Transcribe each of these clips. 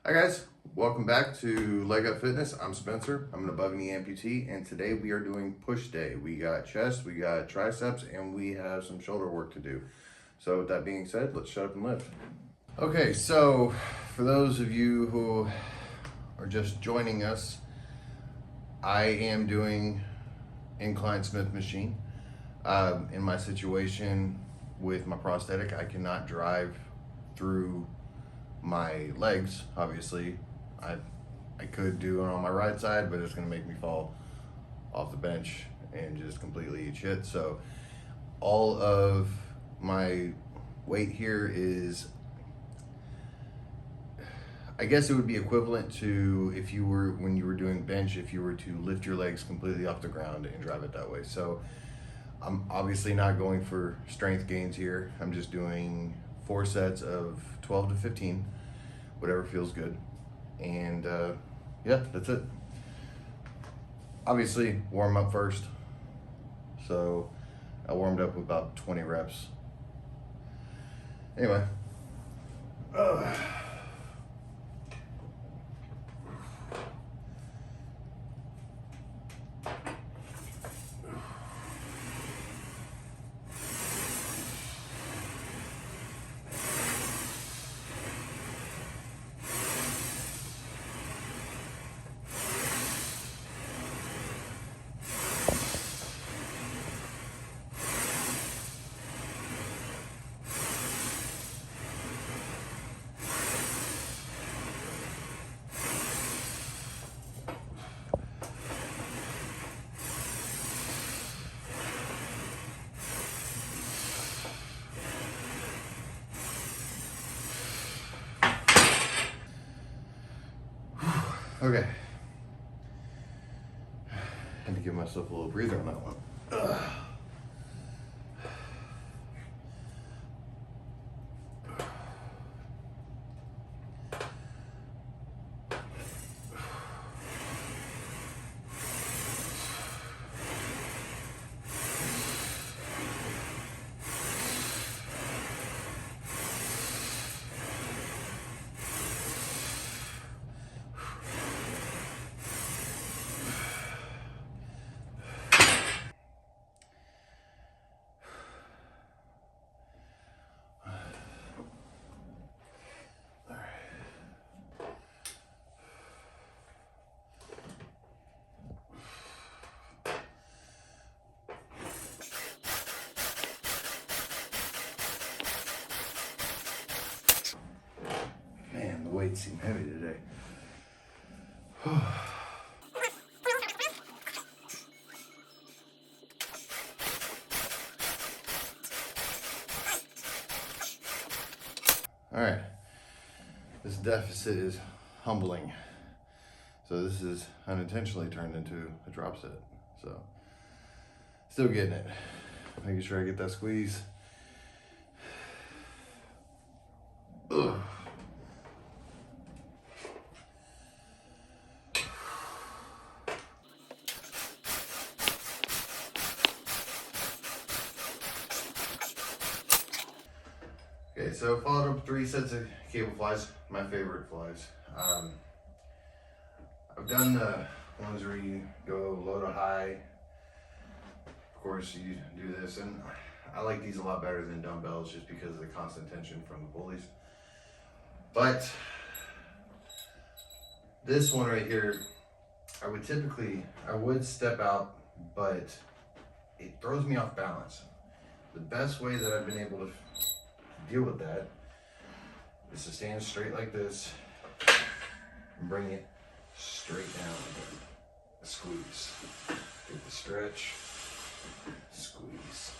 Hi guys, welcome back to Leg Up Fitness. I'm Spencer. I'm an above knee amputee, and today we are doing push day. We got chest, we got triceps, and we have some shoulder work to do. So with that being said, let's shut up and lift. Okay, so for those of you who are just joining us, I am doing incline Smith machine. In my situation with my prosthetic, I cannot drive through my legs. Obviously, I could do it on my right side, but it's going to make me fall off the bench and just completely eat shit. So all of my weight here is, I guess it would be equivalent to if you were, when you were doing bench, if you were to lift your legs completely off the ground and drive it that way. So I'm obviously not going for strength gains here. I'm just doing 4 sets of 12 to 15, whatever feels good. And yeah, that's it. Obviously warm up first. So I warmed up with about 20 reps. Anyway. Okay. Had to give myself a little breather on that one. Man, the weights seem heavy today. All right, this deficit is humbling. So this is unintentionally turned into a drop set. So still getting it. Making sure I get that squeeze. Ugh. Okay, so followed up 3 sets of cable flies, my favorite flies. I've done the ones where you go low to high. Of course, you do this, and I like these a lot better than dumbbells just because of the constant tension from the pulleys. But this one right here, I would step out, but it throws me off balance. The best way that I've been able to deal with that is to stand straight like this and bring it straight down again. Squeeze. Get the stretch. Squeeze.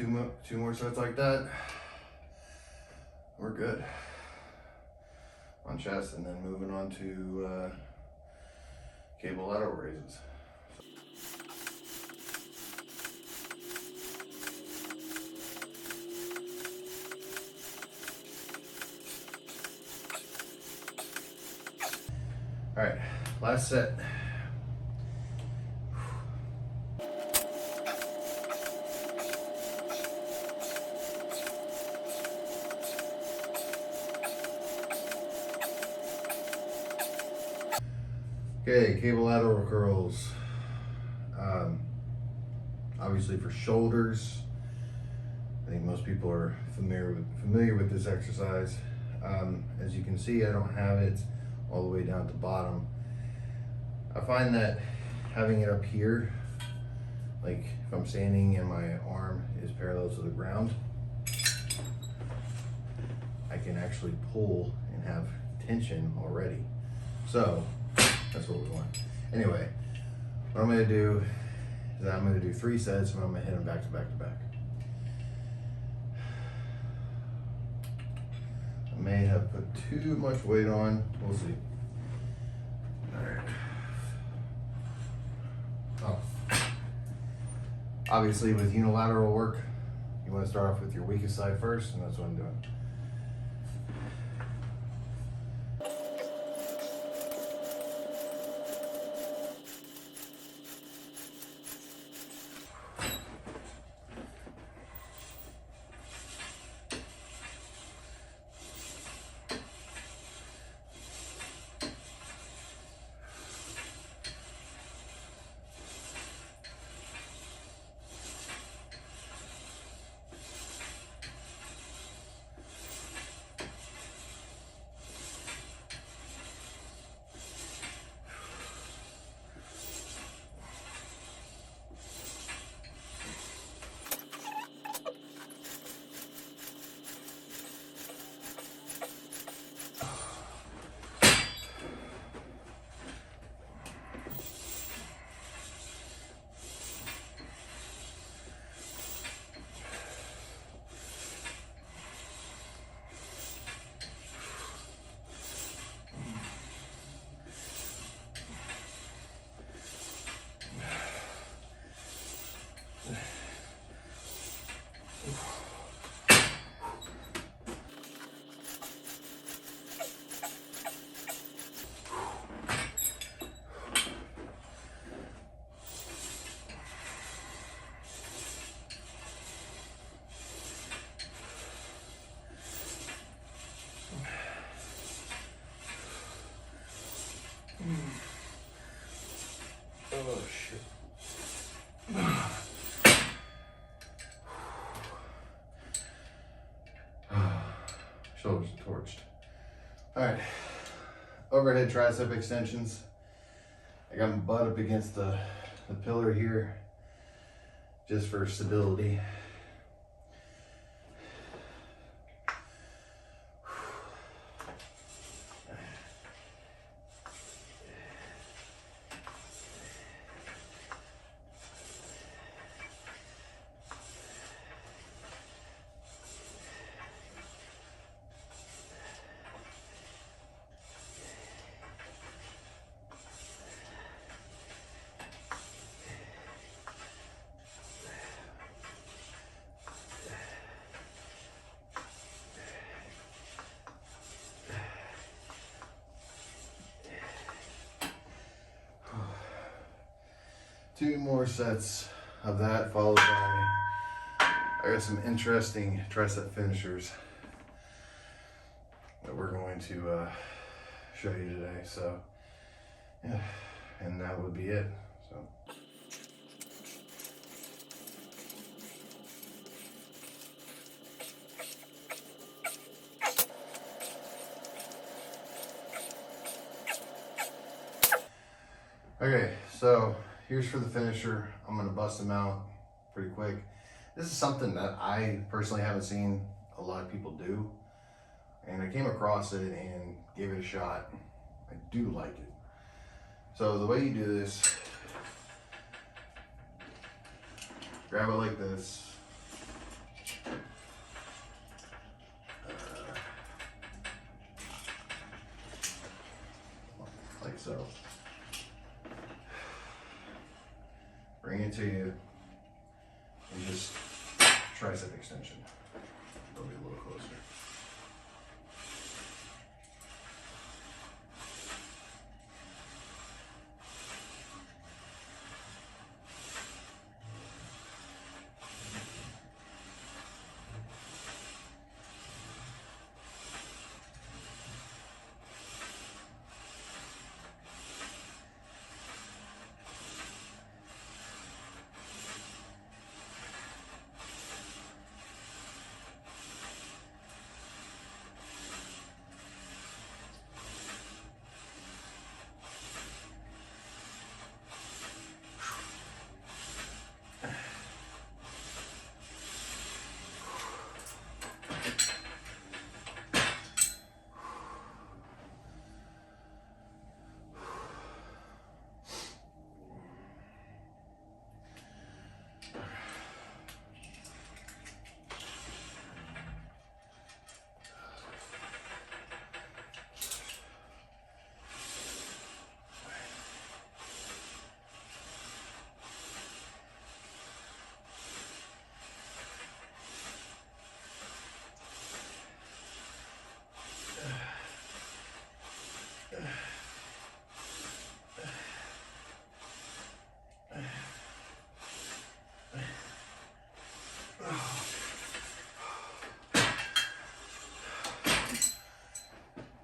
Two more sets like that. We're good on chest, and then moving on to cable lateral raises. All right, last set. Okay, cable lateral curls. Obviously for shoulders, I think most people are familiar with this exercise. As you can see, I don't have it all the way down at the bottom. I find that having it up here, like if I'm standing and my arm is parallel to the ground, I can actually pull and have tension already. So that's what we want. Anyway, what I'm gonna do is I'm gonna do 3 sets, and I'm gonna hit them back to back to back. I may have put too much weight on, we'll see. All right. Oh. Obviously with unilateral work, you wanna start off with your weakest side first, and that's what I'm doing. Oh shit. Shoulders are torched. All right, overhead tricep extensions. I got my butt up against the pillar here, just for stability. Two more sets of that, followed by, I got some interesting tricep finishers that we're going to show you today. So yeah, and that would be it. So. Okay, so here's for the finisher. I'm gonna bust them out pretty quick. This is something that I personally haven't seen a lot of people do, and I came across it and gave it a shot. I do like it. So the way you do this, grab it like this, to you and just tricep extension. It'll be a little closer.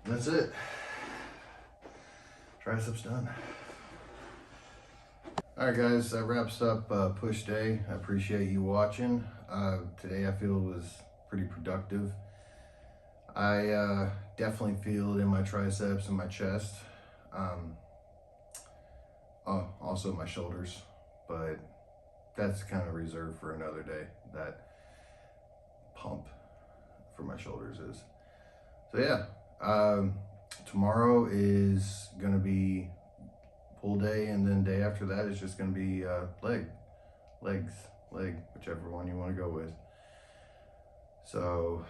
That's it. Triceps done. All right, guys, that wraps up push day. I appreciate you watching. Today I feel was pretty productive. I definitely feel it in my triceps and my chest. Also my shoulders, but that's kind of reserved for another day. That pump for my shoulders is. So yeah. Tomorrow is going to be pull day, and then day after that is just going to be leg, whichever one you want to go with. So,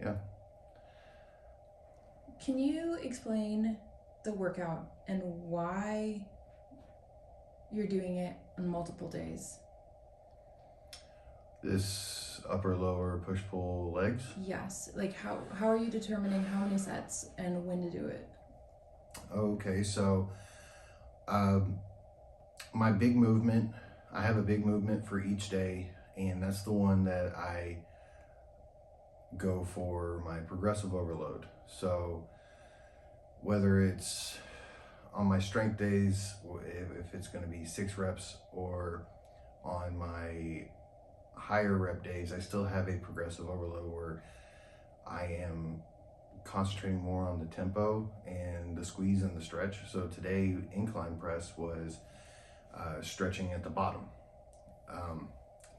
yeah. Can you explain the workout and why you're doing it on multiple days? This upper lower push pull legs? Yes. Like how are you determining how many sets and when to do it? Okay, so my big movement, I have a big movement for each day, and that's the one that I go for my progressive overload. So whether it's on my strength days, if it's going to be 6 reps, or on my higher rep days, I still have a progressive overload where I am concentrating more on the tempo and the squeeze and the stretch. So today incline press was stretching at the bottom.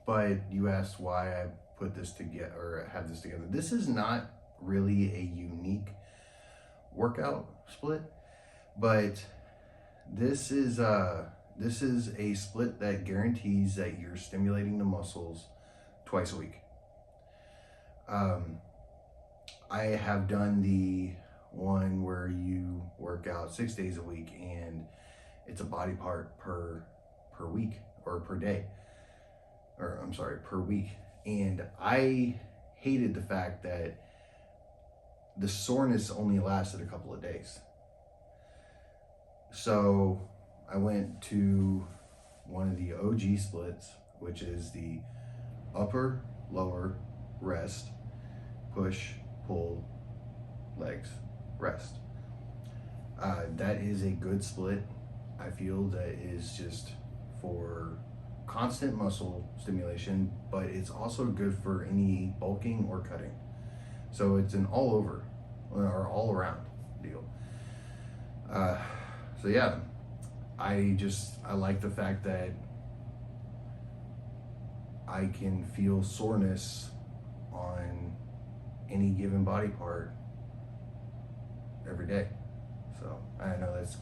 But you asked why I put this together or have this together. This is not really a unique workout split, but this is a split that guarantees that you're stimulating the muscles twice a week. I have done the one where you work out 6 days a week and it's a body part per week or per day, or I'm sorry, per week. And I hated the fact that the soreness only lasted a couple of days. So I went to one of the OG splits, which is the upper, lower, rest, push, pull, legs, rest. That is a good split. I feel that is just for constant muscle stimulation, but it's also good for any bulking or cutting. So it's an all over or all around deal. So yeah, I like the fact that I can feel soreness on any given body part every day. So I know that's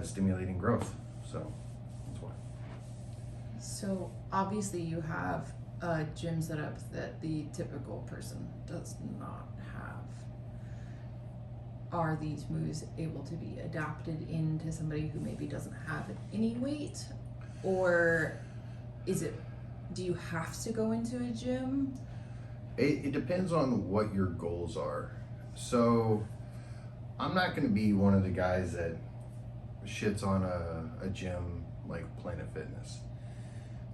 stimulating growth. So that's why. So obviously you have a gym setup that the typical person does not have. Are these moves able to be adapted into somebody who maybe doesn't have any weight? Or is it, do you have to go into a gym? It depends on what your goals are. So I'm not going to be one of the guys that shits on a gym like Planet Fitness.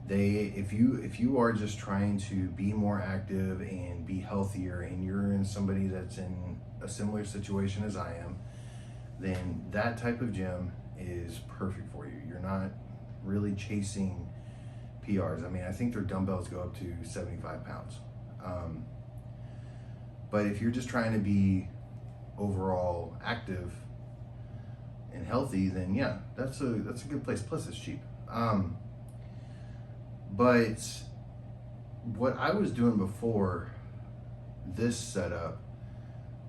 If you are just trying to be more active and be healthier, and you're in somebody that's in a similar situation as I am, then that type of gym is perfect for you. You're not really chasing PRs. I mean, I think their dumbbells go up to 75 pounds. Um, but if you're just trying to be overall active and healthy, then yeah, that's a good place. Plus, it's cheap. But what I was doing before this setup,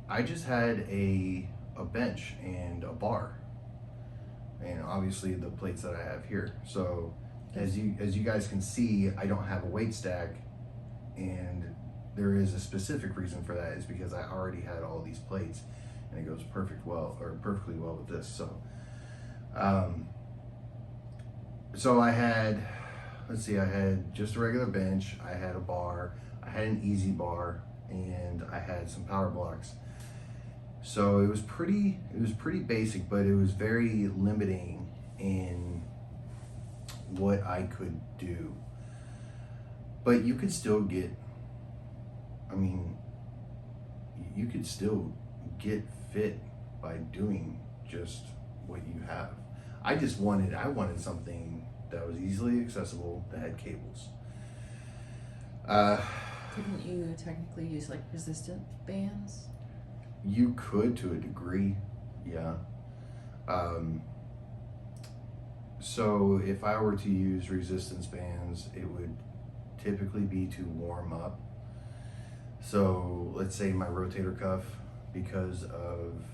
I just had a bench and a bar, and obviously the plates that I have here. So as you guys can see, I don't have a weight stack, and there is a specific reason for that. Is because I already had all these plates, and it goes perfectly well with this. So I had, let's see, I had just a regular bench, I had a bar, I had an easy bar, and I had some power blocks. So it was pretty basic, but it was very limiting in what I could do. But you could still get, I mean, you could still get fit by doing just what you have. I wanted something that was easily accessible, that had cables. Couldn't you technically use like resistance bands? You could to a degree, yeah. So if I were to use resistance bands, it would typically be to warm up. So let's say my rotator cuff, because of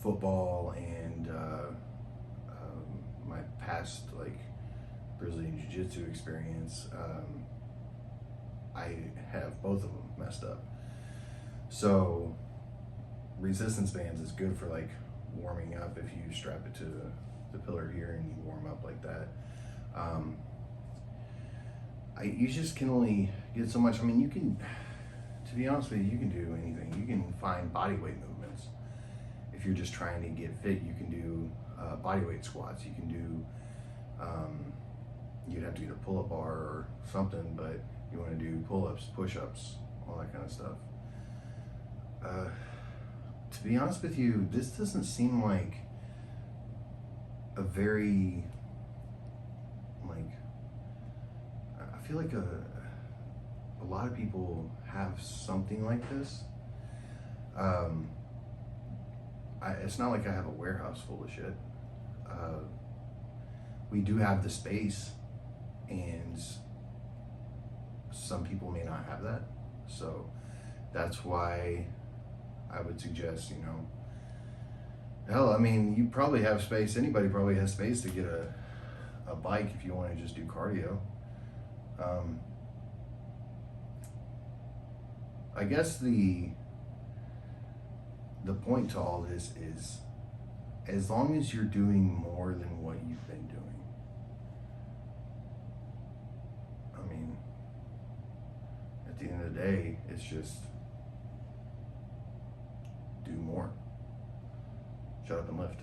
football and my past like Brazilian Jiu-Jitsu experience, I have both of them messed up. So resistance bands is good for like warming up if you strap it to the pillar here and you warm up like that. You just can only get so much. I mean, you can, to be honest with you, you can do anything. You can find body weight movements. If you're just trying to get fit, you can do body weight squats. You can do, you'd have to get a pull-up bar or something, but you want to do pull-ups, push-ups, all that kind of stuff. To be honest with you, this doesn't seem like a very, like, I feel like a lot of people have something like this. It's not like I have a warehouse full of shit. We do have the space, and some people may not have that. So that's why I would suggest, hell, I mean, you probably have space. Anybody probably has space to get a bike if you want to just do cardio. I guess the point to all this is, as long as you're doing more than what you've been doing, I mean, at the end of the day, it's just do more. Shut up and lift.